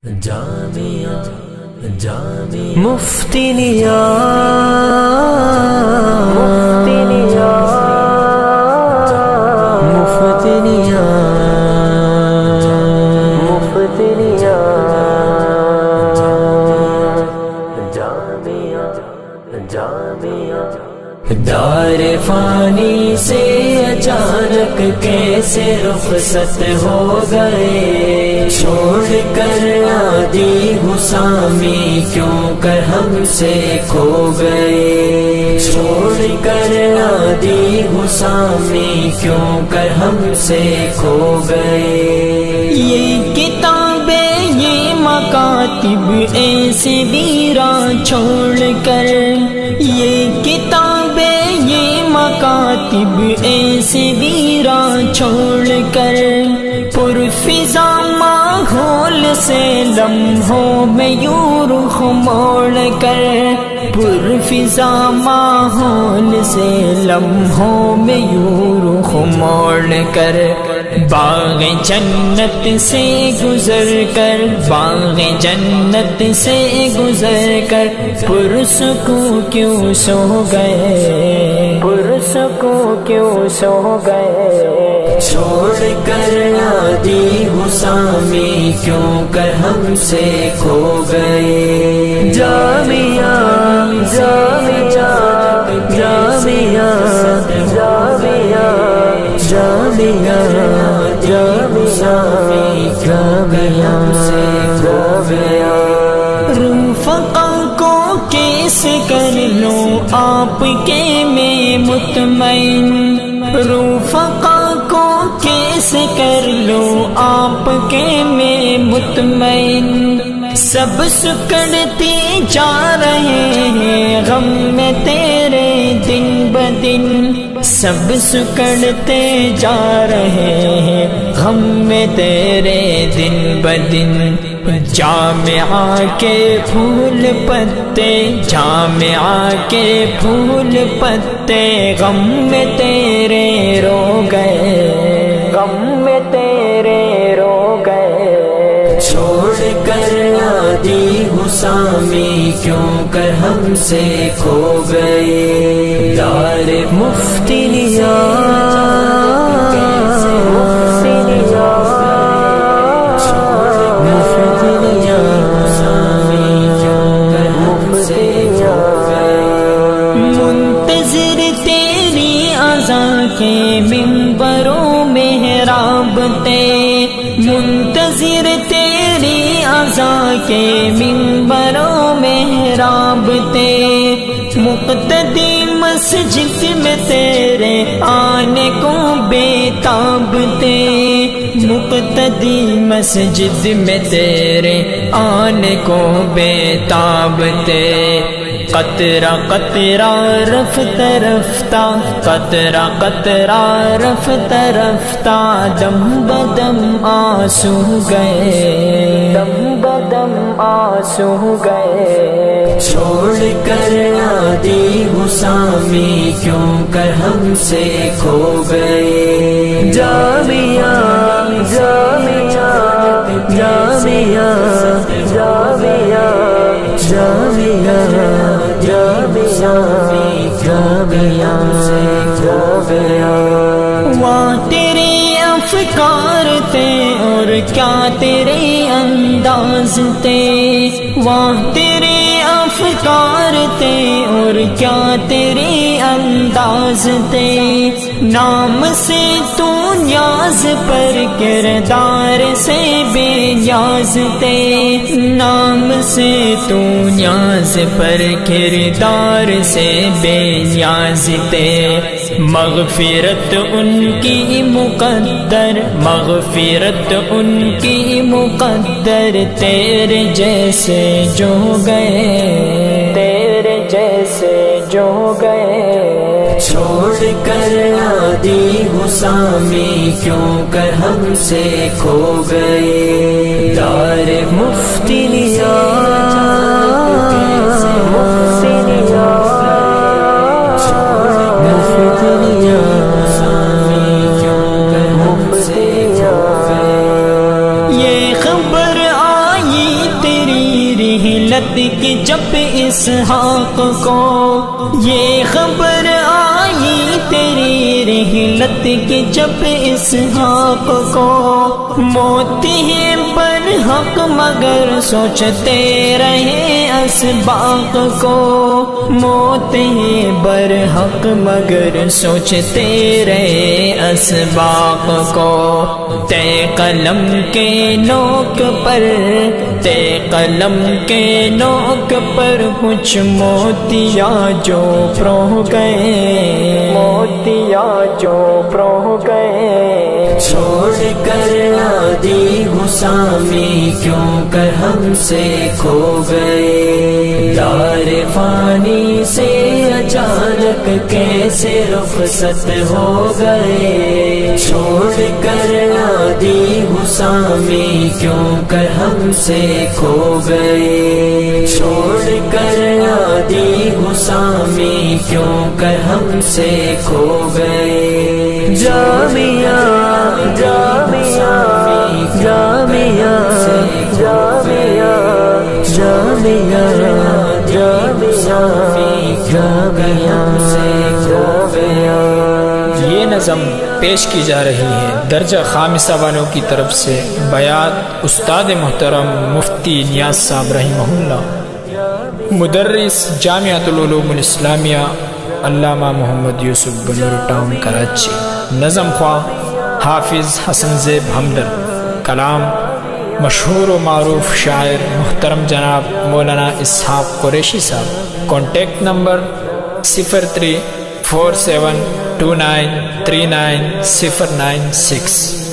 مفتی نیا دار فانی سے اچانک کیسے رخصت ہو گئے، چھوڑ کر عادی حسامی کیوں کر ہم سے کھو گئے، چھوڑ کر عادی حسامی کیوں کر ہم سے کھو گئے۔ یہ کتابیں یہ مکاتب ایسے ویراں چھوڑ کر، یہ کتابیں یہ مکاتب ایسے ویراں چھوڑ کر، پرفضا ماحول سے لمحوں میں یوں رخ موڑ کر، پرفضا ماحول سے لمحوں میں یوں رخ موڑ کر، باغ جنت سے گزر کر، باغ جنت سے گزر کر پرسکون کیوں سو گئے، پرسکون کیوں سو گئے، چھوڑ کر عادی حسامی کیوں کر ہم سے کھو گئے۔ جامعہ جامعہ جامعہ جامعہ جامعہ رفقا کو کیسے کر لوں آپ کے میں مطمئن، رفقا کو کیسے کر لوں آپ کے میں مطمئن، سب سکڑتے جا رہے ہیں غم میں تیرے دن بدن، سب سکڑتے جا رہے ہیں غم میں تیرے دن بدن، جامعہ کے پھول پتے، جامعہ کے پھول پتے غم میں تیرے رو گئے، غم میں تیرے رو گئے، چھوڑ کر عادی حسامی کیوں کر ہم سے کھو گئے۔ دار مفتی نیا منتظر تیری اذان کے منبروں محراب تے، منتظر تیری اذان کے منبروں محراب تے، مقتدی مسجد میں تیرے آنے کو بےتاب تے، مقتدی مسجد میں تیرے آنے کو بےتاب تے، قطرہ قطرہ رفتہ رفتہ، قطرہ قطرہ رفتہ رفتہ، دم بدم آنسو گئے، دم بدم آنسو گئے، چھوڑ کر عادی حسامی کیوں کر ہم سے کھو گئے۔ جامعہ جامعہ جامعہ جامعہ جامعہ وہاں تیرے افکار تھے اور کیا تیرے انداز تھے، وہاں تیرے افکار تھے اور کیا تیرے انداز تھے، نام سے تو نیاز پر کردار سے بے نیاز تھے، نام سے تو نیاز پر کردار سے بے نیاز تھے، مغفرت ان کی مقدر، مغفرت ان کی مقدر، تیرے جیسے جو گئے، تیرے جیسے جو گئے، چھوڑ کر عادی حسامی کیوں کر ہم سے کھو گئے۔ دار مفتی نیا یہ خبر آئی جب اسحاق کو یہ خبر آئی تیری رحلت کی، جب اسحاق کو موت ہے پر حق مگر سوچتے رہے اسباق کو، موت ہے بر حق مگر سوچتے رہے اسباق کو، تے قلم کے نوک پر، تے قلم کے نوک پر کچھ موتیا جو پرو گئے، موتیا جو پرو گئے، چھوڑ کر عادی حسامی کیوں کر ہم سے کھو گئے، دار فانی سے اچانک کیسے رخصت ہو گئے، چھوڑ کر عادی حسامی کیوں کر ہم سے کھو گئے، چھوڑ کر عادی حسامی کیوں کر ہم سے کھو گئے، جامعہ جامعہ جامعہ جامعہ جامعہ جامعہ۔ یہ نظم پیش کی جا رہی ہے درجہ خامسہ والوں کی طرف سے بیات استاد محترم مفتی نیاز صاحب رحمہ اللہ، مدرس جامعۃ العلوم الاسلامیہ علامہ محمد یوسف بنور ٹاؤن کراچی، نظم خواہ حافظ حسن زیب ہمدرد، کلام مشہور و معروف شاعر محترم جناب مولانا اسحاق قریشی صاحب، کانٹیکٹ نمبر 0347293996۔